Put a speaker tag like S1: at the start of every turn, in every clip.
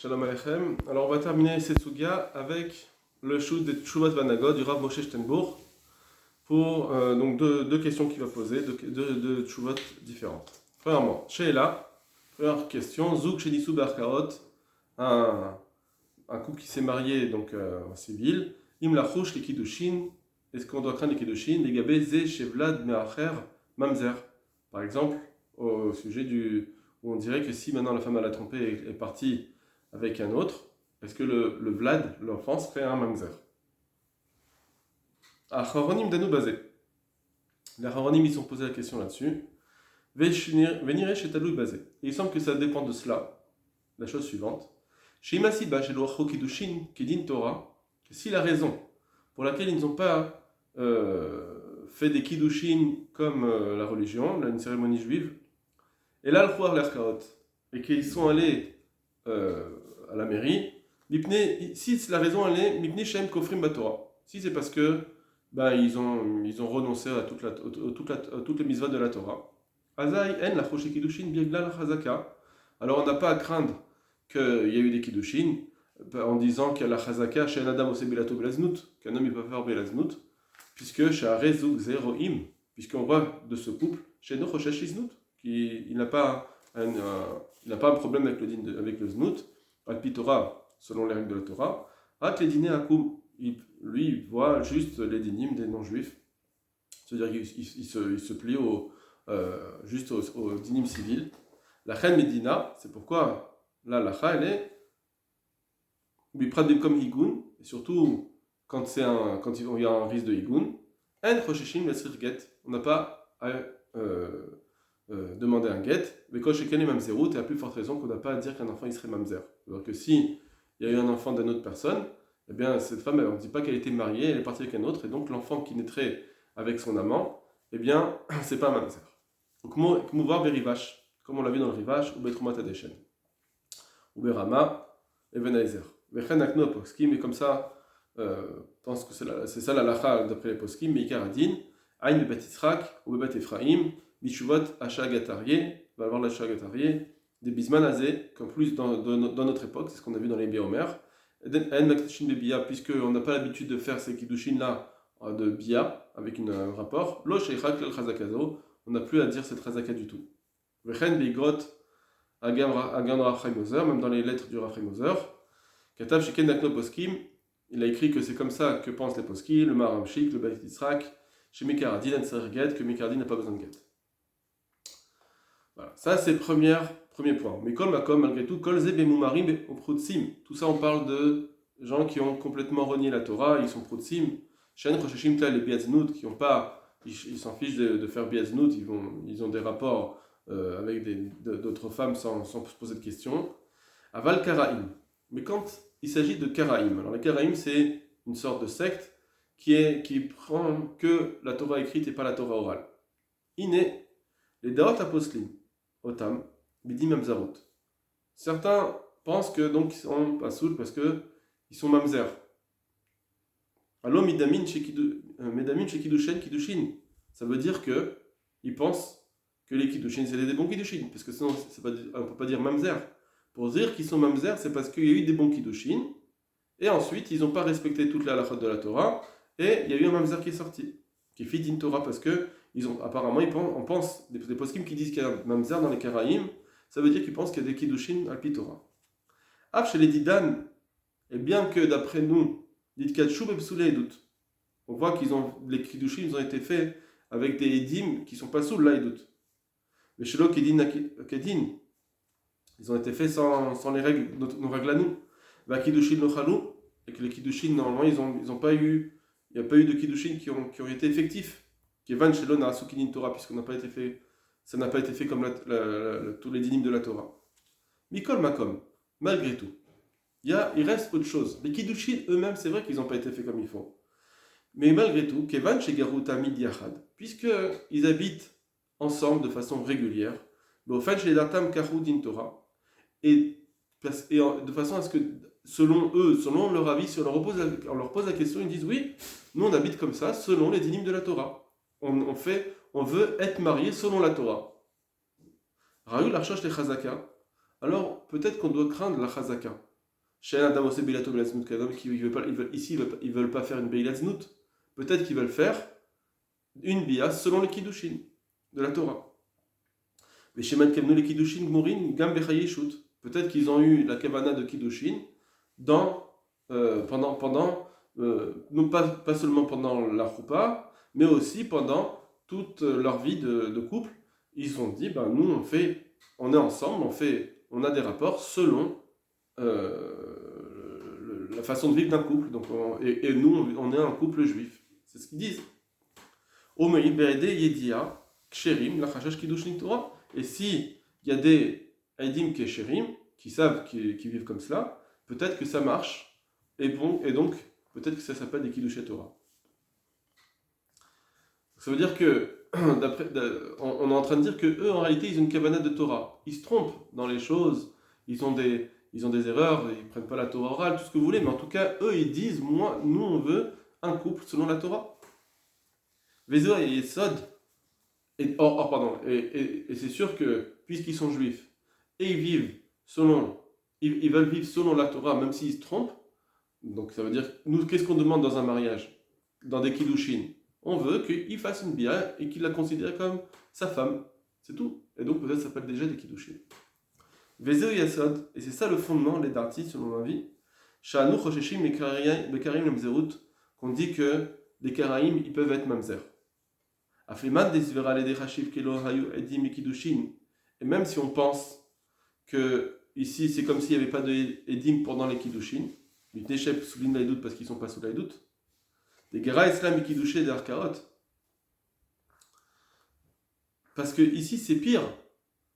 S1: Shalom Aleichem. Alors on va terminer cette sugia avec le shoot de Tshuvat Vanagot du Rav Moshe Steinbourg pour donc deux questions qu'il va poser, deux Tshuvot différentes. Premièrement, Sheila, première question, Zouk Shenisu Berkaot, un couple qui s'est marié donc en civil, Im Lachouch les Kiddushin, est-ce qu'on doit craindre les Kiddushin, les Gabé Ze Shevlad Meacher Mamzer. Par exemple, au sujet où on dirait que si maintenant la femme à la trompée est partie avec un autre, est-ce que le Vlad, l'enfant, serait un mamzer? Acharonim danou basé. Les Acharonim, ils sont posé la question là-dessus. Venire chez Talou basé. Et il semble que ça dépend de cela. La chose suivante. Chez Imasiba, chez l'Oacho Kiddushin, Kedin Torah, que si la raison pour laquelle ils n'ont pas fait des Kiddushin comme la religion, une cérémonie juive, et là le Chouar l'Erkaot, et qu'ils sont allés à la mairie, si la raison elle est Mipne Shem Kofrim Batora, si c'est parce que ils ont renoncé à toutes les mitzvot de la Torah, Azai en la Choshe Kiddushin Birglal Chazaka, alors on n'a pas à craindre qu'il y a eu des Kiddushin en disant qu'il y a la Chazaka chez un Adam Ose Belato Belaznut, qu'un homme il peut faire Belaznut, puisque chez Arezuk Zeroim, puisqu'on voit de ce couple chez No Choshesh Iznut, il n'a pas un problème avec le Znout, Al-Pi Torah, selon les règles de la Torah, At les dîners Akoum, lui, il voit juste les dynim des non-juifs, c'est-à-dire qu'il se plie juste au dynim civil. La Chen Medina, c'est pourquoi là, la Cha, elle est Biprat Bimkom Higun, et surtout quand il y a un risque de Higun, En Chosheshim Lesrir Get, on n'a pas à demander un get, mais quand chez Kali Mamzerut, et à plus forte raison qu'on n'a pas à dire qu'un enfant il serait Mamzer. Alors que si il y a eu un enfant d'une autre personne, eh bien cette femme, elle ne dit pas qu'elle était mariée, elle est partie avec un autre, et donc l'enfant qui naîtrait avec son amant, eh bien c'est pas Mamzer. Donc Mouvar Berivash, comme on l'a vu dans le Rivash, ou Betrumat Adeshen, ou Berama, et Benaizer. Vechen Akno Poskim, et comme ça, pense que c'est ça la lacha d'après les Poskim, mais Ikaradin, Aïn Bebat Yitzhak, ou Bebat Ephraim, Bishuvot Achagatarié, va avoir l'Achagatarié, des Bisman Azé, comme plus dans notre époque, c'est ce qu'on a vu dans les Biomer, En Maktishin de Bia, puisqu'on n'a pas l'habitude de faire ces Kiddushin là de Bia, avec un rapport, Lo Sheichak el Chazakazo, on n'a plus à dire cette Chazaka du tout. Vechen Beigrot Agam Rav Chaim Ozer, même dans les lettres du Rav Chaim Ozer, Katav Sheken Nakno Poskim, il a écrit que c'est comme ça que pensent les Poskim, le Maharam Shik, le Beit Yitzhak, chez Mikaradin, que Mikaradin n'a pas besoin de get. Voilà, ça c'est le premier point. Mais Kol Makom, malgré tout, Kol Ze Bemoumarim Proutsim. Tout ça on parle de gens qui ont complètement renié la Torah, ils sont Proutsim. Shen Rosheshim Kla les Biaznut, qui ont pas, ils s'en fichent de faire Biaznut, ils ont des rapports avec d'autres femmes sans se poser de questions. Aval Karaim. Mais quand il s'agit de Karaim, alors les Karaim c'est une sorte de secte qui prend que la Torah écrite et pas la Torah orale. Iné, les Daot Aposlim, Otam, Bidim Mamzarut. Certains pensent que donc ils sont pas soul parce que ils sont Mamzer. Alors Medamin chez Kiddushin. Ça veut dire que ils pensent que les Kiddushin c'est des bons Kiddushin, parce que sinon on ne peut pas dire Mamzer. Pour dire qu'ils sont Mamzer, c'est parce qu'il y a eu des bons Kiddushin, et ensuite ils n'ont pas respecté toute la halachot de la Torah, et il y a eu un Mamzer qui est sorti, qui est fit din Torah, parce que apparemment on pense, des poskim qui disent qu'il y a un Mamzer dans les Karaïm, ça veut dire qu'ils pensent qu'il y a des Kiddushin al pi Torah. Af chez les Didan, et bien que d'après nous, Ditkatchou Bepsoulé et doute, on voit les Kiddushin ont été faits avec des Edim qui ne sont pas sous là et doute. Mais chez l'autre Kedin, ils ont été faits sans les règles, nos règles à nous. Va Kiddushin no Chalou, et que les Kiddushin, normalement, ils ont pas eu, il n'y a pas eu de Kiddushin qui ont été effectifs. Qui est van chez l'on à Sukinin Torah, puisqu'on n'a pas été fait, ça n'a pas été fait comme tous les dynimes de la Torah. Mikol Makom, malgré tout, il reste autre chose. Les Kiddushin eux-mêmes, c'est vrai qu'ils n'ont pas été faits comme il faut. Mais malgré tout, Kevan chez Garuta Midiachad, puisqu'ils habitent ensemble de façon régulière, au fait chez Datam Karudin Torah, et de façon à ce que, selon eux, selon leur avis, si on leur pose la question, ils disent oui, nous on habite comme ça, selon les dynimes de la Torah. On veut être marié selon la Torah. Raoul Archosh les Chazaka. Alors peut-être qu'on doit craindre la Chazaka. Chez Adam Ose Beilato Beilatznout Kadam, ici ils veulent pas faire une Beilatznout. Peut-être qu'ils veulent faire une bia selon les Kiddushin de la Torah. Mais chez Mankemno les Kiddushin Gmurin Gam Bechayeshut. Peut-être qu'ils ont eu la kavana de Kiddushin pendant non pas seulement pendant la choupa, mais aussi pendant toute leur vie de couple. Ils se sont dit, nous on est ensemble, on a des rapports selon la façon de vivre d'un couple. Donc et nous on est un couple juif. C'est ce qu'ils disent. Omei Berede Yedia Ksherim la Chashash Kiddushin Torah. Et si il y a des Aidim Kesherim qui savent, qui vivent comme cela, peut-être que ça marche, et donc peut-être que ça s'appelle des Kiddushei Torah. Ça veut dire que, on est en train de dire que eux, en réalité, ils ont une kavana de Torah. Ils se trompent dans les choses, ils ont des erreurs, ils ne prennent pas la Torah orale, tout ce que vous voulez, mais en tout cas, eux, ils disent, nous, on veut un couple selon la Torah. Vezo et Yesod, et c'est sûr que, puisqu'ils sont juifs, et ils veulent vivre selon la Torah, même s'ils se trompent. Donc ça veut dire, nous, qu'est-ce qu'on demande dans un mariage, dans des kiddushin? On veut qu'il fasse une bia et qu'il la considère comme sa femme, c'est tout. Et donc peut-être ça s'appelle déjà des kiddushin. Vezeu yasod, et c'est ça le fondement, les dartis, selon ma vie. Sha'anu chosheshim bekarim lemzerut, qu'on dit que les karaïm, ils peuvent être mamzer. Afliman desvera les dechashiv kelo hayu edim kiddushin. Et même si on pense que ici c'est comme s'il n'y avait pas de edim pendant les kiddushin, du Neshep souligne la doute parce qu'ils ne sont pas sous la doute. Des Gera Islam et Kiddushe des Arkarot. Parce que ici c'est pire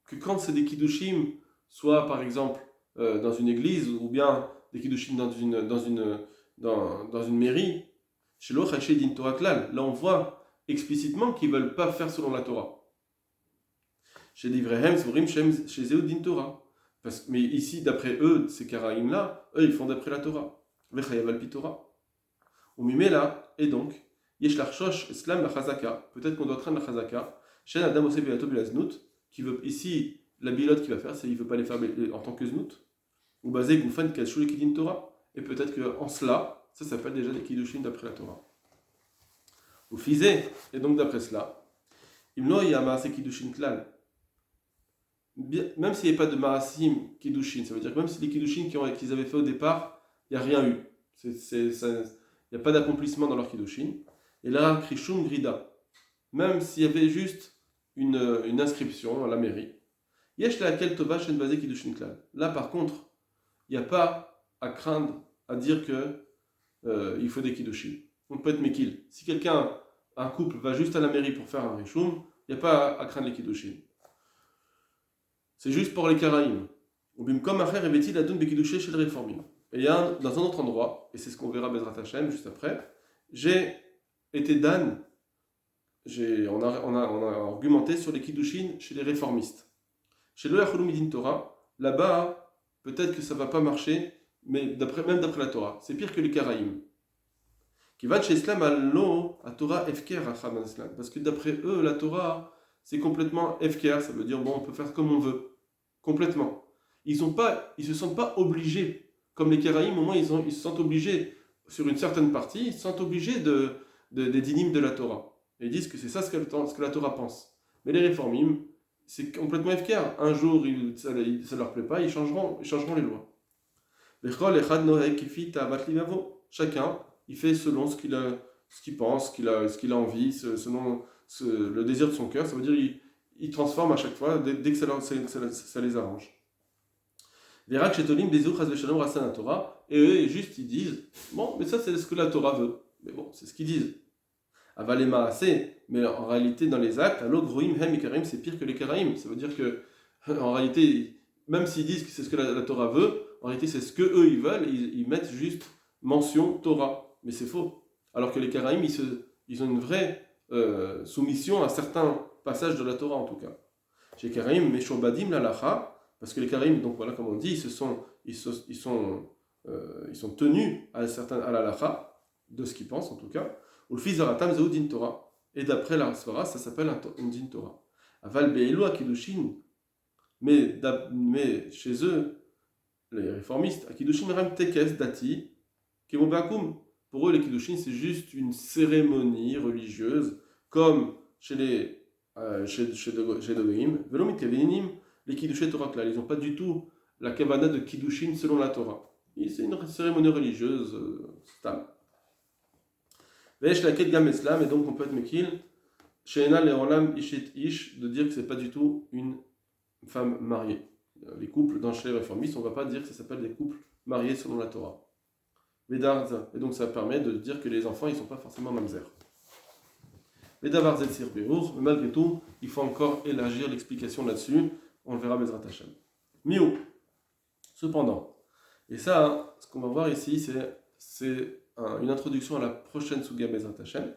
S1: que quand c'est des Kiddushim, soit par exemple dans une église ou bien des Kiddushim dans une mairie. Chez l'Ochaché din Torah Klal, là on voit explicitement qu'ils ne veulent pas faire selon la Torah. Chez l'Ivrehem, Sourim, chez Zéou din Torah. Mais ici, d'après eux, ces Karaïm-là, eux, ils font d'après la Torah. Vechayav pi Torah. Ou Mimela, et donc, Yesh l'Archosh, Islam la Chazaka. Peut-être qu'on doit craindre la Chazaka. Chez Adam Ose Bilato Bilaznout, qui veut, ici, la bilote qu'il va faire, c'est qu'il ne veut pas les faire en tant que Znout. Ou basé Goufan Kachou et Kidin Torah. Et peut-être qu'en cela, ça s'appelle déjà des Kiddushin d'après la Torah. Ou Fizé, et donc d'après cela, Imno Yama se Kiddushin Klal. Même s'il n'y avait pas de Marasim Kiddushin, ça veut dire que même si les Kiddushin qu'ils avaient fait au départ, il n'y a rien eu. Il n'y a pas d'accomplissement dans leur Kiddushin. Et là, Krishum Grida, même s'il y avait juste une inscription à la mairie, Yesh laquelle Tova Shen Bazé Kiddushin Klal. Là, par contre, il n'y a pas à craindre, à dire que il faut des Kiddushin. On peut être Mekil. Si un couple va juste à la mairie pour faire un Rishum, il n'y a pas à craindre les Kiddushin. C'est juste pour les Karaïm. Comme Acher et Betty Ladoun Bekidouché chez le Réformim. Et il y a dans un autre endroit, et c'est ce qu'on verra Bezrat Hashem juste après, j'ai été Dan, on a argumenté sur les Kiddushin chez les réformistes. Chez le Yachulumidin Torah, là-bas, peut-être que ça ne va pas marcher, mais même d'après la Torah. C'est pire que les Karaïm. Qui va chez Islam à Torah Efker Acham Islam. Parce que d'après eux, la Torah, c'est complètement Efker, ça veut dire on peut faire comme on veut. Complètement. Ils se sentent pas obligés, comme les Karaïm, au moins ils se sentent obligés, sur une certaine partie, ils se sentent obligés des dynimes de la Torah. Et ils disent que c'est ça ce que la Torah pense. Mais les réformim, c'est complètement Efker. Un jour, ça leur plaît pas, ils changeront les lois. Chacun, il fait selon ce qu'il pense, ce qu'il a envie, selon le désir de son cœur. Ça veut dire il transforme à chaque fois dès que ça les arrange. Et eux, juste, ils disent bon, mais ça, c'est ce que la Torah veut. Mais bon, c'est ce qu'ils disent. Avalema assez, mais en réalité, dans les actes, c'est pire que les Karaïm. Ça veut dire que, en réalité, même s'ils disent que c'est ce que la Torah veut, en réalité, c'est ce que eux ils veulent, ils mettent juste mention Torah. Mais c'est faux. Alors que les Karaïm, ils ont une vraie soumission à certains passages de la Torah, en tout cas. Chez Karaïm, Meshobadim l'alacha, parce que les Karaïm, donc voilà, comme on dit, ils sont tenus à l'alacha, de ce qu'ils pensent, en tout cas. Ou le fils d'Aratam, Zéou din Torah. Et d'après la Svara, ça s'appelle un din Torah. Aval Be'elu Kiddushin. Mais chez eux, les réformistes, Akidushin Ram Tekes Dati, Kemobakum. Pour eux, les Kiddushin, c'est juste une cérémonie religieuse, comme chez les Goïm. Velom Kevinim, les Kiddushin Torah Klal. Ils n'ont pas du tout la kavana de Kiddushin selon la Torah. C'est une cérémonie religieuse stable. Vesh la Ket Gam Eslam, et donc on peut être Mekil, Sheena Leolam Ishet Ish, de dire que c'est pas du tout une femme mariée. Les couples, dans chez les réformistes, on ne va pas dire que ça s'appelle des couples mariés selon la Torah. Vedarza. Et donc ça permet de dire que les enfants, ils ne sont pas forcément mamzer. Vedavar Zetsir Beour, mais malgré tout, il faut encore élargir l'explication là-dessus. On le verra Bezrat Hashem. Miou. Cependant, et ça, ce qu'on va voir ici, c'est une introduction à la prochaine Suga Bezrat Hashem.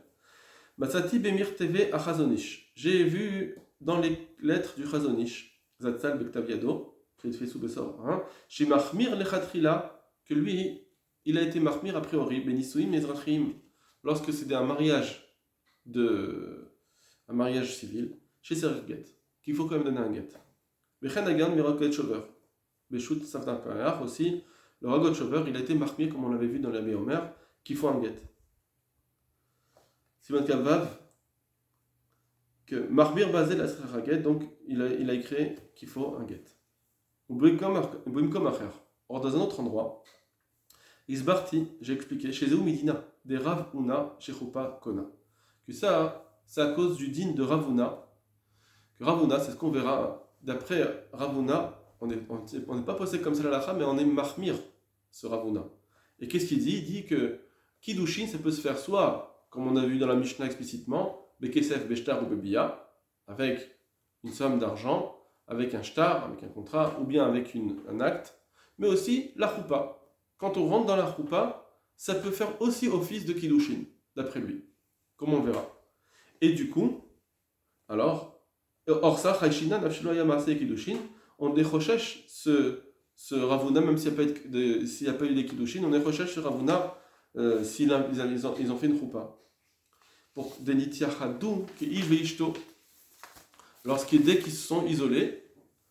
S1: Matsati Bemir TV à Chazonish. J'ai vu dans les lettres du Chazonish, Zatzal Bektav Yado, chez Mahmir Lechatrila, que lui, il a été Mahmir a priori, Benisuim Ezrachim, lorsque c'était un mariage civil, chez Serget, qu'il faut quand même donner un get. Bechenagan Miragot Shover, Beshut Savnapayar aussi, le Ragot Shover, il a été Mahmir, comme on l'avait vu dans la Béomer, qu'il faut un get. Simon Kavav, que Mahmir Bazel Asraget, donc il a écrit qu'il faut un get. Or, dans un autre endroit, Isbarti, j'ai expliqué, chez Zéou Midina, des Rav Una, chez Choupa Kona. Que ça, c'est à cause du din de Ravuna. Que Ravuna, c'est ce qu'on verra. D'après Ravuna, on n'est pas posé comme ça la lacha, mais on est Mahmir, ce Ravuna. Et qu'est-ce qu'il dit? Il dit que Kiddushin, ça peut se faire soit, comme on a vu dans la Mishnah explicitement, Bekesef, Beshtar ou Bebiya, avec une somme d'argent, avec un shtar, avec un contrat, ou bien avec un acte, mais aussi la choupa. Quand on rentre dans la choupa, ça peut faire aussi office de Kiddushin, d'après lui, comme on verra. Et du coup, alors, Orsa, Chaishina, Nafshilo Yamase Kiddushin, on déchochèche ce Ravuna, même s'il n'y a pas eu des Kiddushin, on déchochèche ce Ravuna s'ils ont fait une choupa. Pour Denitiachadou, qui Ish Veishto. Dès qu'ils se sont isolés,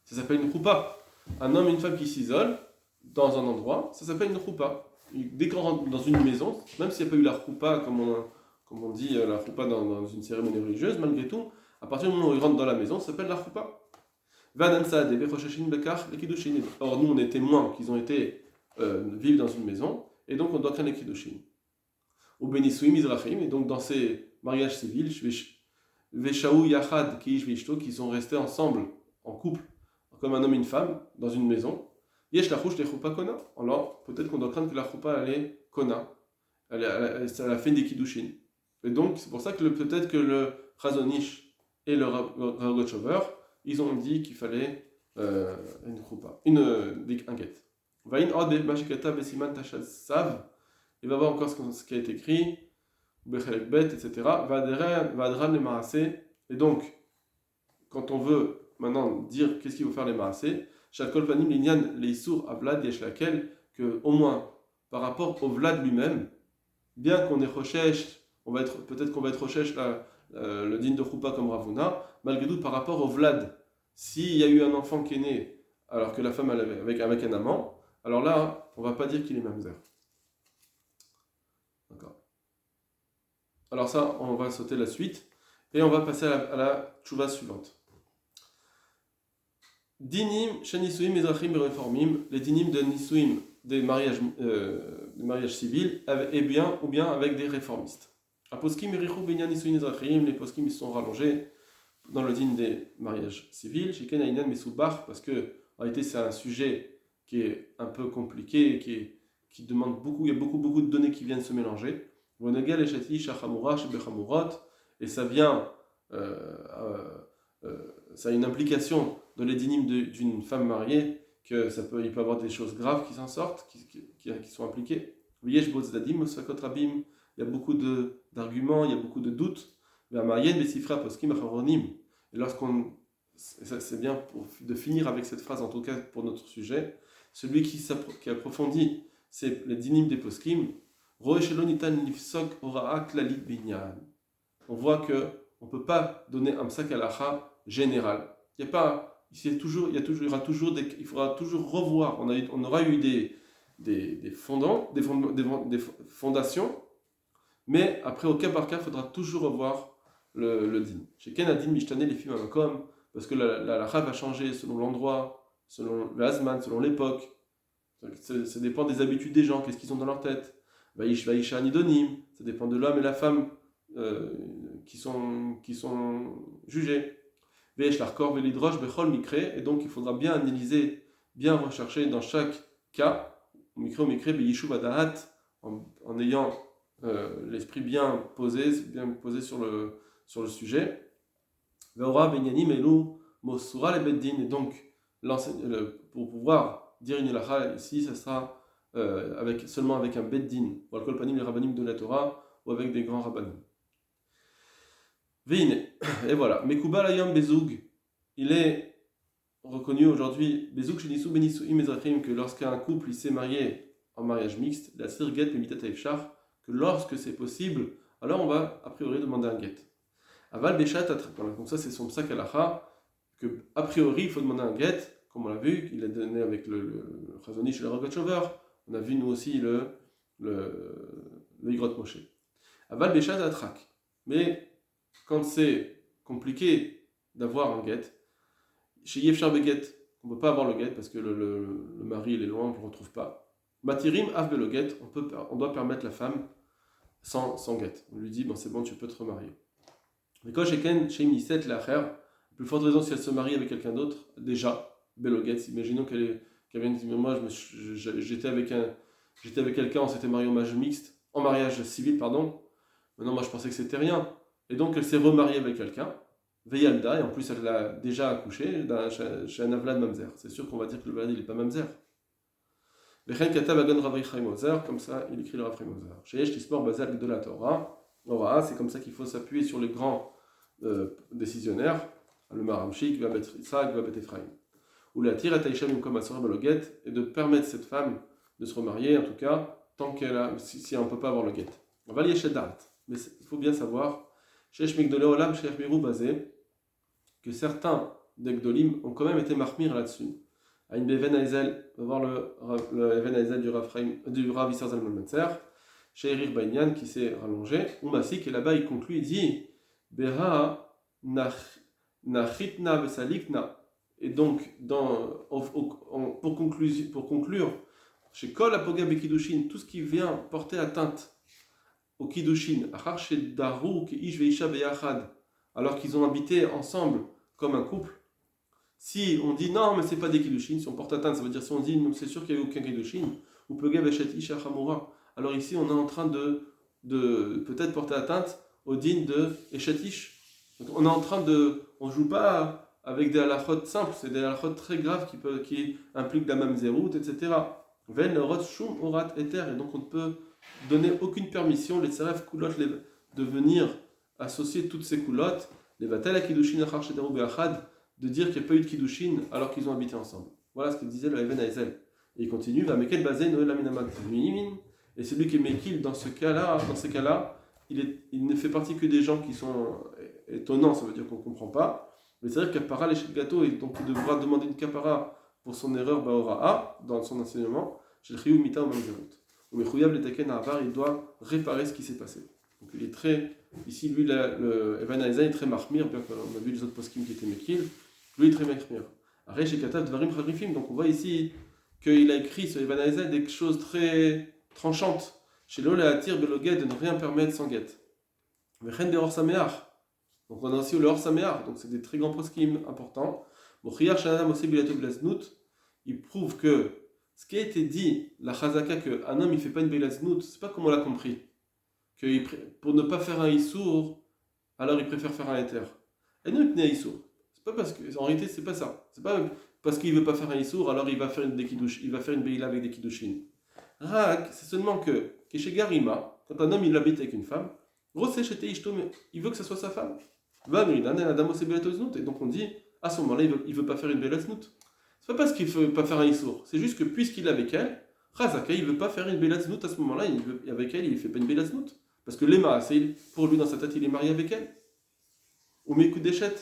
S1: ça s'appelle une choupa. Un homme et une femme qui s'isolent dans un endroit, ça s'appelle une choupa. Dès qu'on rentre dans une maison, même s'il n'y a pas eu la choupa, comme on dit la choupa dans une cérémonie religieuse, malgré tout, à partir du moment où ils rentrent dans la maison, ça s'appelle la choupa. Or, nous, on est témoins qu'ils ont été vivre dans une maison, et donc on doit craindre les kiddushin. Ou benisuim izrachim, et donc dans ces mariages civils, Veshaou Yachad Kiish Vishto, qui sont restés ensemble, en couple, comme un homme et une femme, dans une maison. Yesh la chouche de choupa kona. Alors, peut-être qu'on doit craindre que la choupa, elle est kona. Elle a fait des kiddushin. Et donc, c'est pour ça que peut-être que le Chazonish et le Ragot Shover, ils ont dit qu'il fallait une choupa, un get. Vain ode mashikata besiman tashad sav. Il va voir encore ce qui a été écrit. Etc. Et donc, quand on veut maintenant dire qu'est-ce qu'il faut faire les maasé, Shakol Panim Linyan Leisur Avlad Yesh laquelle, que au moins par rapport au Vlad lui-même, bien qu'on est Rochesh, peut-être qu'on va être Rochesh le digne de Choupa comme Ravuna, malgré tout par rapport au Vlad, s'il y a eu un enfant qui est né alors que la femme elle avait avec un amant, alors là, on ne va pas dire qu'il est mamzer. D'accord. Alors ça, on va sauter la suite et on va passer à la tchouva suivante. Dinim, shenisuim, ezrachim, reformim, les dinim de nisuim, des mariages civils, ou bien avec des réformistes. Aposkim, erichou, benyan, nisuim, ezrachim, les poskim ils sont rallongés dans le din des mariages civils, shiken, ainan, mesubach, parce que en réalité c'est un sujet qui est un peu compliqué, qui demande beaucoup, il y a beaucoup de données qui viennent se mélanger. Et ça vient, ça a une implication dans les dynimes d'une femme mariée, que il peut y avoir des choses graves qui s'en sortent, qui sont impliquées. Il y a beaucoup d'arguments, il y a beaucoup de doutes. Et c'est bien de finir avec cette phrase, en tout cas pour notre sujet, celui qui approfondit c'est les dynimes des poskim. On voit qu'on ne peut pas donner un psak halacha général. Il n'y a pas Ici, il y aura toujours il faudra toujours revoir. On aura eu des fondations, mais après, au cas par cas, il faudra toujours revoir le din. Chez Ken Adin Mishtane les films comme parce que la halakha va changer selon l'endroit, selon le Hazman, selon l'époque. Ça dépend des habitudes des gens, qu'est-ce qu'ils ont dans leur tête. Vaïsha Nidonim, ça dépend de l'homme et la femme qui sont jugés. Vesh Larkor Velidrosh Bechol Mikre, et donc il faudra bien analyser, bien rechercher dans chaque cas, Mikre Beyishuv Adahat, en ayant l'esprit bien posé sur le sujet. Veora Benyanim Elou Mosura le Beddin, et donc pour pouvoir dire une halakha ici, ça sera seulement avec un Beddin, ou al Kolpanim les rabbanim de la Torah, ou avec des grands rabbanim. Veine, et voilà. Mekubal Ayam Bezoug, il est reconnu aujourd'hui, Bezoug Shenisu Benisu Imezrachim, que lorsqu'un couple il s'est marié en mariage mixte, la Sirget Memitat Efshar, que lorsque c'est possible, alors on va a priori demander un get. Aval Beshat, donc ça c'est son psak halacha, que a priori il faut demander un get, comme on l'a vu, il a donné avec le Chazoni chez le Rogatchover, on a vu nous aussi le Igrot Moshe. Aval Beshat Atrak, mais quand c'est compliqué d'avoir un get, chez Yefshar Beget, on ne peut pas avoir le get parce que le mari il est loin, on ne le retrouve pas. Matirim Av Belo Get, on doit permettre la femme sans get. On lui dit, bon, c'est bon, tu peux te remarier. Mais quand chez Miset Lacher, plus forte raison si elle se marie avec quelqu'un d'autre, déjà, Belo Get, imaginons qu'elle vient de dire, moi j'étais avec quelqu'un, on s'était marié en mariage civil, pardon. Maintenant, moi je pensais que c'était rien. Et donc elle s'est remariée avec quelqu'un, Veyalda, et en plus elle l'a déjà accouché chez un Avlad Mamzer. C'est sûr qu'on va dire que le Vlad il n'est pas Mamzer. Vechen Katab Agon Rav Chaim Ozer, comme ça il écrit le Rav Chaim Ozer. Chez Yesh Tispor Bazal de la Torah, c'est comme ça qu'il faut s'appuyer sur les grands décisionnaires, le Maramchik, Vabet Yitzhak, Vabet Ephraim. Ou la Tira Taïshem comme Asura Baloget, et de permettre cette femme de se remarier, en tout cas, tant si on ne peut pas avoir le get. On va lier chez Dart, mais il faut bien savoir que certains d'Egdolim ont quand même été marmir là-dessus. À une Beven Aïzel, on va voir le Even Aïzel du Rav Isser Zalman Metzer, chez Erir Bainyan qui s'est rallongé, ou Masik, et là-bas il conclut, il dit Beha Nachitna Vesalikna. Et donc, pour conclure, chez Kol Apoga Bekidushin, tout ce qui vient porter atteinte au Kiddushin, alors qu'ils ont habité ensemble comme un couple, si on dit non, mais c'est pas des Kiddushin, si on porte atteinte, ça veut dire si on dit non, c'est sûr qu'il n'y a eu aucun Kiddushin, ou Pega Beshet Isha Chamura, alors ici on est en train de peut-être porter atteinte au din de Eshetish. Donc on est en train on joue pas avec des halachot simples, c'est des halachot très graves qui impliquent la mamzerout, etc. Ven Rot Shum Orat Eter, et donc on ne peut donner aucune permission, les Tseref Kulot, de venir associer toutes ces coulottes, les Vatel à Kiddushin Achar Shedaru Be'achad, de dire qu'il n'y a pas eu de Kiddushin alors qu'ils ont habité ensemble. Voilà ce que disait le Even Aïzel. Et il continue, va Mekel Bazé Noël Aminamat. Et celui qui est Mekil dans ces cas-là, il ne fait partie que des gens qui sont étonnants, ça veut dire qu'on ne comprend pas. Mais c'est vrai qu'il Kapara l'échec gâteau, et donc il devra demander une Kapara pour son erreur Baora'a dans son enseignement, chez le Chiyuv Mita ou Mamzerut. Mais Khouyav le Taken Avar, il doit réparer ce qui s'est passé. Donc il est très. Ici, lui, le Evan Aïza est très marmir, bien qu'on a vu les autres poskim qui étaient Mekil. Lui, il est très marmir. Arrête chez Katav Dvarim Kharifim, donc on voit ici qu'il a écrit sur Evan Aïza des choses très tranchantes. Chez Lola Atir Beloged de ne rien permettre sans guette. Vechen de Hor Sameach. Donc on a aussi le Hor Sameach, donc c'est des très grands poskim importants. Mochiyar Shanadam aussi Bilato Blaznout, il prouve que ce qui a été dit, la chazaka, qu'un homme il ne fait pas une Bilatznout, c'est pas comme on l'a compris. Pour ne pas faire un Issour, alors il préfère faire un Éther. Et nous, il Issour. C'est pas parce que, en réalité, c'est pas ça. C'est pas parce qu'il veut pas faire un Issour, alors il va faire une Beila avec des Kiddushin. Rak, c'est seulement que chez Garima, quand un homme il habite avec une femme, il veut que ce soit sa femme. Et donc on dit, à ce moment-là, il veut pas faire une Beila-Znout. C'est pas parce qu'il ne veut pas faire un Issour, c'est juste que puisqu'il est avec elle, Razaka, il ne veut pas faire une Beila-Znout à ce moment-là, avec elle, il ne fait pas une Beila-Znout. Parce que Lema, pour lui dans sa tête, il est marié avec elle. Ou Mekou Deshet.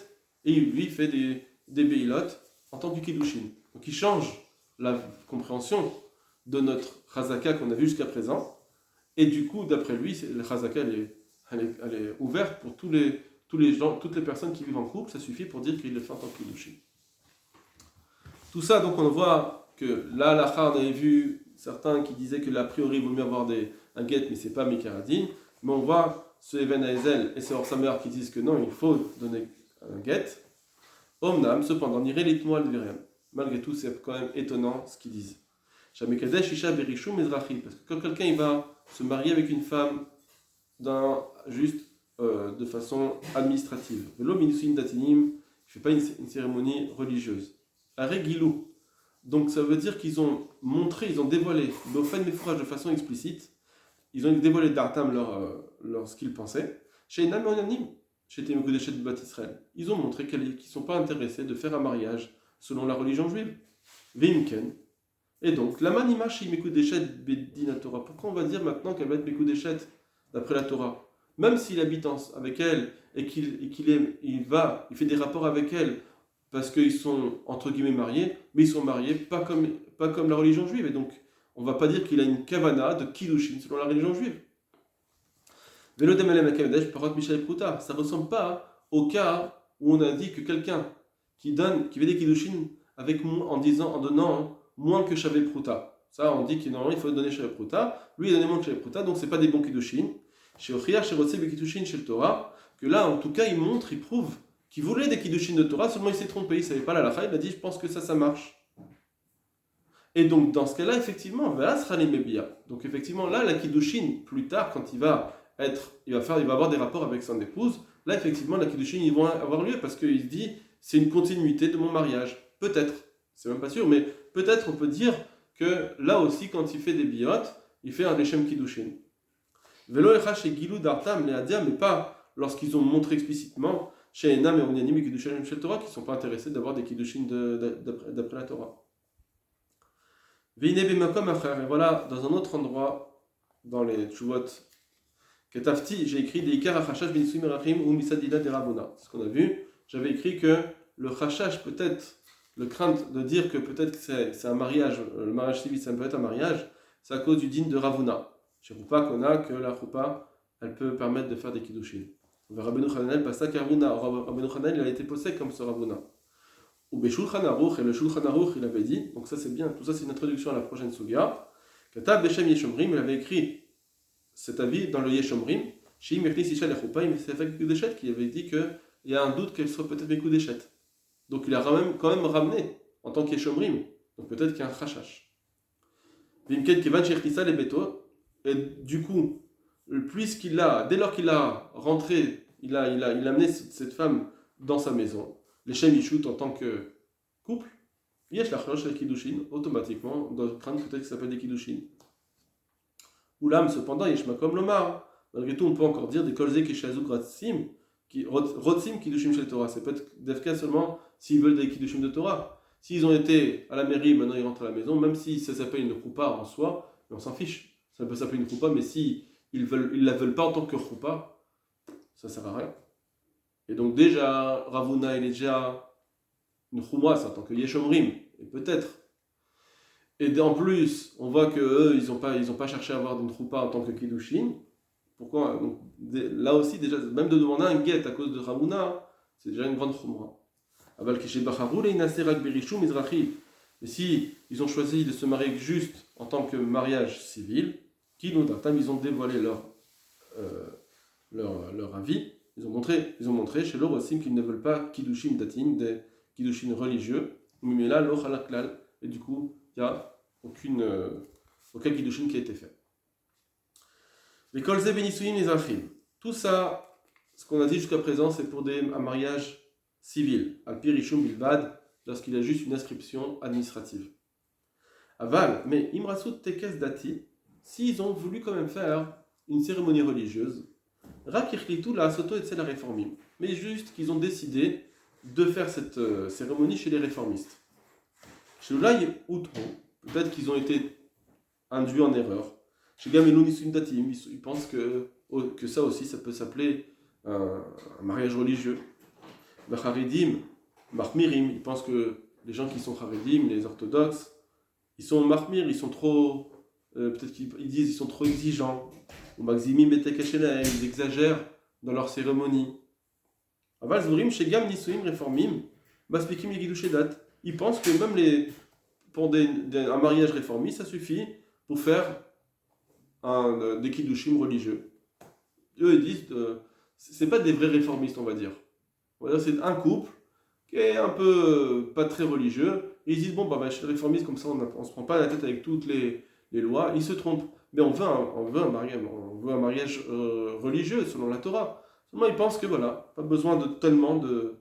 S1: Et lui, il fait des Beilot en tant que kiddushin. Donc il change la compréhension de notre chazaka qu'on a vu jusqu'à présent. Et du coup, d'après lui, la chazaka, elle est ouverte pour tous les gens, toutes les personnes qui vivent en couple. Ça suffit pour dire qu'il le fait en tant que kiddushin. Tout ça, donc on voit que là, la on avait vu certains qui disaient que l'a priori, il vaut mieux avoir un get, mais c'est pas Mikaradin. Mais on voit ce Even Haezel et ce Orsamer qui disent que non, il faut donner un get. Omnam, cependant, n'irait les toits de Viriam. Malgré tout, c'est quand même étonnant ce qu'ils disent. Shamekadesh Isha Berishu Mizrahi. Parce que quand quelqu'un il va se marier avec une femme juste de façon administrative, Velo Minusin Datinim, il ne fait pas une cérémonie religieuse. Aregilou. Donc ça veut dire qu'ils ont montré, ils ont dévoilé, d'Ofen Mefouraj de façon explicite, ils ont dévoilé d'Artam ce qu'ils pensaient. Chez Nam Onanim, chez Temekudeshet de Bat Israël, ils ont montré qu'ils ne sont pas intéressés de faire un mariage selon la religion juive. Veimken. Et donc, la manima chez Mekudeshet Bedina Torah. Pourquoi on va dire maintenant qu'elle va être Mekudeshet d'après la Torah? Même s'il habite avec elle et qu'il fait des rapports avec elle parce qu'ils sont entre guillemets mariés, mais ils sont mariés pas comme la religion juive. Et donc, on ne va pas dire qu'il a une kavana de kiddushin selon la religion juive. Ça ne ressemble pas au cas où on a dit que quelqu'un qui fait des kiddushin en donnant moins que Shavé Pruta. Ça, on dit qu'il il faut donner Shavé Pruta. Lui, il a donné moins que Shavé Pruta, donc ce n'est pas des bons kiddushin. Chez Ochia, chez Rotse, Kiddushin, chez le Torah, que là, en tout cas, il prouve qu'il voulait des kiddushin de Torah, seulement il s'est trompé, il ne savait pas la halakha, il a dit, je pense que ça marche. Et donc, dans ce cas-là, effectivement, là sera les mébia. Donc, effectivement, là, la kiddushin, plus tard, quand il va avoir des rapports avec son épouse, là, effectivement, la kiddushin, ils vont avoir lieu, parce qu'il se dit, c'est une continuité de mon mariage. Peut-être, c'est même pas sûr, mais peut-être on peut dire que là aussi, quand il fait des biotes, il fait un Leshem Kiddushin. Velo echa chez Gilou d'Artam, les Adia, mais pas lorsqu'ils ont montré explicitement chez Enam et Onyanim et Kiddushin chez Torah, qui ne sont pas intéressés d'avoir des Kiddushin d'après la Torah. Veine bemakom acher, et voilà, dans un autre endroit, dans les Tshuvot, Ketafti, j'ai écrit des Ikar achashash benisuim erachim ou misadila de Ravuna. Ce qu'on a vu, j'avais écrit que le chashash, peut-être, le crainte de dire que peut-être que c'est un mariage, le mariage civil, ça peut être un mariage, c'est à cause du din de Ravuna. Chez Rupa, qu'on a que la Rupa, elle peut permettre de faire des kiddushin. Rabbeinu Chananel passe à Ravuna. Rabbeinu Chananel, il a été possède comme ce Ravuna. Ou Beshulchan Aruch, et le Shulchan Aruch, il avait dit, donc ça c'est bien, tout ça c'est une introduction à la prochaine Suga. Katab Beshem Yeshomrim, il avait écrit cet avis dans le Yeshomrim, Shim Yechnis Isha Lechupa, il s'est fait Kudeshet, qui avait dit qu'il y a un doute qu'elle soit peut-être Kudeshet. Donc il a quand même ramené en tant qu'Yeshomrim, donc peut-être qu'il y a un Chashash. Vimken Kevan Shechnisa les Beto. Et du coup, dès lors qu'il a rentré, il a amené cette femme dans sa maison, les Shem Yishut en tant que couple, Yesh la Chlosh et Kiddushin, automatiquement, on doit craindre peut-être que ça s'appelle des Kiddushin. Oulam, cependant, Yesh Makom Lomar, malgré tout, on peut encore dire des Kolze Keshazuk Ratsim, Rotsim Kiddushin Shel Torah, c'est peut-être d'Efka seulement s'ils veulent des Kiddushin de Torah. S'ils ont été à la mairie, maintenant ils rentrent à la maison, même si ça s'appelle une Koupa en soi, mais on s'en fiche. Ça peut s'appeler une choupa, mais si ils la veulent pas en tant que choupa, ça sert à rien. Et donc déjà, Ravuna, il est déjà une chouma, c'est en tant que Yeshomrim, et peut-être. Et en plus, on voit qu'eux, ils ont pas cherché à avoir une choupa en tant que Kiddushin. Pourquoi? Donc, là aussi, déjà, même de demander un guet à cause de Ravuna, c'est déjà une grande chouma. Aval Keshe Bacharou, Inaserak Berishou, Mizrahi. Mais si ils ont choisi de se marier juste en tant que mariage civil, ils ont dévoilé leur avis. Ils ont montré chez l'Orosim qu'ils ne veulent pas Kiddushin datin, des Kiddushin religieux. Mais là, l'Ochalaklal, et du coup, il n'y a aucun Kiddushin qui a été fait. Les Kolze Benisuim les Achim. Tout ça, ce qu'on a dit jusqu'à présent, c'est pour un mariage civil. Al-Pirishum Bilbad, lorsqu'il y a juste une inscription administrative. Aval, mais Imrasut Tekes Dati, s'ils ont voulu quand même faire une cérémonie religieuse, Rakirlitu la Soto et la réformim, mais juste qu'ils ont décidé de faire cette cérémonie chez les réformistes. Chez Oulay Outro, peut-être qu'ils ont été induits en erreur. Chez Gamelou Nisundatim, ils pensent que ça aussi, ça peut s'appeler un mariage religieux. Bacharidim, Mahmirim, ils pensent que les gens qui sont charedim, les orthodoxes, ils sont marmir, ils sont trop, peut-être qu'ils disent, ils sont trop exigeants. Ou maximim betekeshena, ils exagèrent dans leurs cérémonies. Aval zvorim shegam nisuim reformim, baspikim yegidushedat. Ils pensent que même pour un mariage réformiste, ça suffit pour faire des kiddushim religieux. Eux, ils disent, c'est pas des vrais réformistes, on va dire. On va dire c'est un couple qui est un peu pas très religieux. Et ils disent, bon, chez les réformistes, comme ça, on se prend pas la tête avec toutes les lois. Ils se trompent. Mais on veut un mariage religieux, selon la Torah. Seulement, ils pensent que voilà, pas besoin de tellement de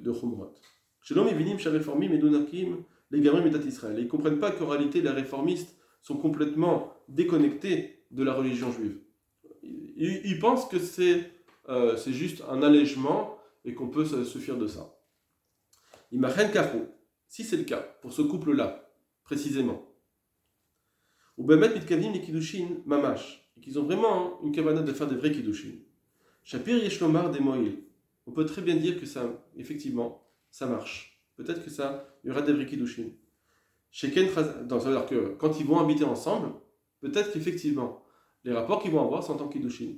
S1: chumrot. Chez l'homme, ils viennent chez les réformistes, mais donakim, les gamins métat Israël. Et ils ne comprennent pas qu'en réalité, les réformistes sont complètement déconnectés de la religion juive. Ils pensent que c'est juste un allègement et qu'on peut se suffire de ça. Imachen karo, si c'est le cas, pour ce couple-là, précisément, ou bemet mitkavim les kiddushin mamash, et qu'ils ont vraiment une kavanah de faire des vrais kiddushin. Shapir yeshlomar des moïl. On peut très bien dire que ça, effectivement, ça marche. Peut-être que ça, il y aura des vrais kiddushin. C'est-à-dire que quand ils vont habiter ensemble, peut-être qu'effectivement, les rapports qu'ils vont avoir sont en tant kiddushin.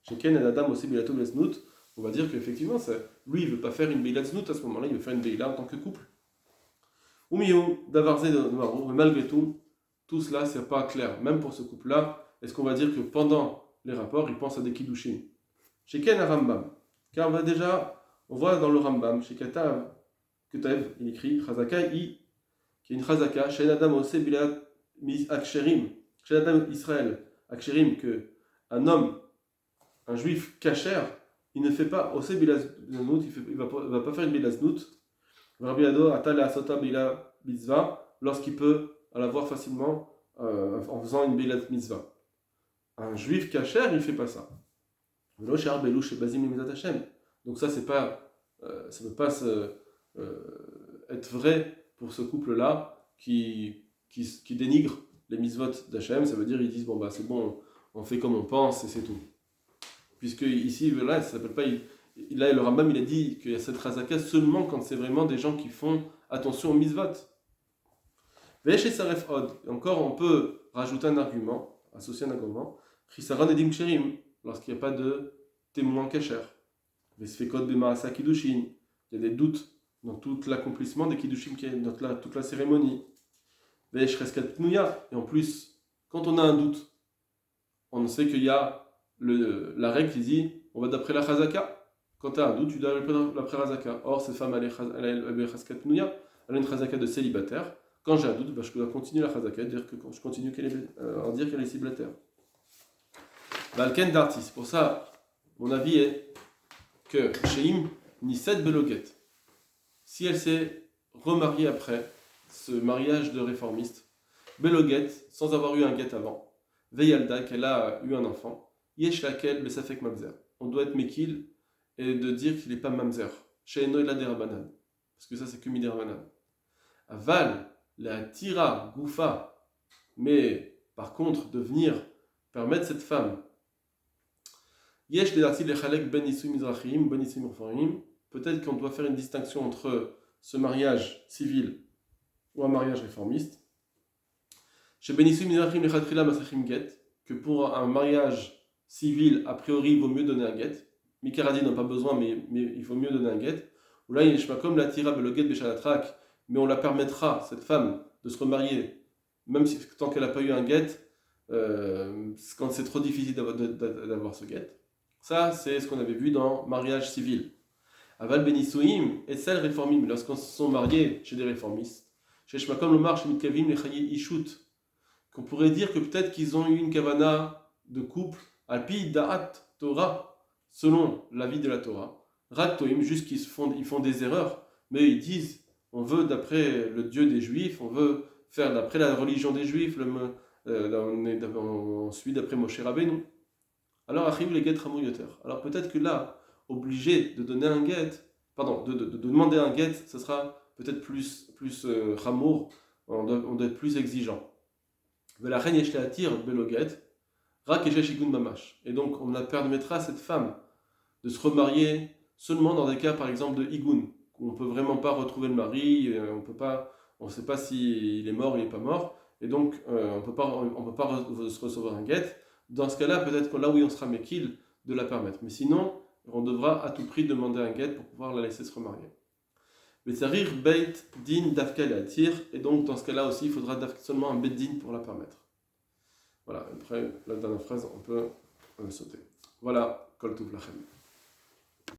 S1: Sheken et Adam aussi bilato besnout, on va dire qu'effectivement, lui, il ne veut pas faire une beila znout à ce moment-là, il veut faire une beila en tant que couple. Ou miou, d'avarze de marou, mais malgré tout cela, c'est pas clair. Même pour ce couple-là, est-ce qu'on va dire que pendant les rapports, ils pensent à des kiddushin? Chez Ken à Rambam, car on voit dans le Rambam, chez Ketav, il écrit Chazaka qui est une Chazaka, chez Adam Ose Bilat Aksherim, chez Adam Israël, Aksherim, que un juif kasher, il ne fait pas Ose Bilat Znout, il va pas faire une Bilat Znout, Rabbi Ado Atal Asota Bila Mitzvah, lorsqu'il peut la voir facilement en faisant une Bilat Mitzvah. Un juif kasher, il ne fait pas ça. Donc ça, ça ne peut pas être vrai pour ce couple-là qui dénigre les mitzvot d'Hachem. Ça veut dire qu'ils disent, c'est bon, on fait comme on pense et c'est tout. Puisque ici, là, ça s'appelle pas... Là, le Rambam, il a dit qu'il y a cette razaka seulement quand c'est vraiment des gens qui font attention aux mitzvot. Et encore, on peut rajouter un argument, associer un argument, Chisaron edim ksherim, lorsqu'il n'y a pas de témoin kasher. Vesfekot b'maasa kiddushin, il y a des doutes dans tout l'accomplissement des kiddushin, dans toute la cérémonie. Vesh reskat pnouya, et en plus, quand on a un doute, on sait qu'il y a la règle qui dit, on va d'après la chazaka. Quand tu as un doute, tu dois aller d'après la chazaka. Or, cette femme, elle est reskat pnouya, elle a une chazaka de célibataire. Quand j'ai un doute, je dois continuer la chazaka, dire que je continue en dire qu'elle est célibataire. Balken d'artiste. Pour ça, mon avis est que Sheim Niset Beloget, si elle s'est remariée après ce mariage de réformiste, Beloget, sans avoir eu un get avant, Veyalda, qu'elle a eu un enfant, Yesh laquelle Besafek Mamzer. On doit être Mekil et de dire qu'il n'est pas Mamzer. Sheino ila derabanan. Parce que ça, c'est que miderabanan. Aval, la tira goufa, mais par contre, de venir permettre cette femme. Peut-être qu'on doit faire une distinction entre ce mariage civil ou un mariage réformiste. Que pour un mariage civil, a priori, il vaut mieux donner un get. Mikaradi n'a pas besoin, mais il faut mieux donner un get. Ou là, il y a comme la tira beloget beshalatrak, mais on la permettra, cette femme, de se remarier, même si tant qu'elle n'a pas eu un get, quand c'est trop difficile d'avoir ce get. Ça, c'est ce qu'on avait vu dans mariage civil. Aval Benissouim et celle réformim, lorsqu'on se sont mariés chez des réformistes. Chez Shmakom Lomar, chez Mitkavim, les Chaye Ishut. Qu'on pourrait dire que peut-être qu'ils ont eu une kavana de couple, Alpi Da'at Torah, selon l'avis de la Torah. Raktoim, juste qu'ils font des erreurs, mais ils disent on veut d'après le Dieu des Juifs, on veut faire d'après la religion des Juifs, on suit d'après Moshe Rabbeinu. Alors arrive les get ramouyoter. Alors peut-être que là, obligé de donner un get, de demander un get, ce sera peut-être plus ramour, on doit être plus exigeant. La reine Yeshleatir beloget, rak shigun mamash. Et donc on permettra à cette femme de se remarier seulement dans des cas par exemple de igun, où on peut vraiment pas retrouver le mari, on ne sait pas s'il est mort ou il n'est pas mort, et donc on peut pas se recevoir un guet. Dans ce cas-là, peut-être que là où on sera méquille, de la permettre. Mais sinon, on devra à tout prix demander un guet pour pouvoir la laisser se remarier. Vetzarir beit din dafka l'atir, et donc dans ce cas-là aussi, il faudra seulement un beit din pour la permettre. Voilà, après la dernière phrase, on peut sauter. Voilà, kol tuv lachem.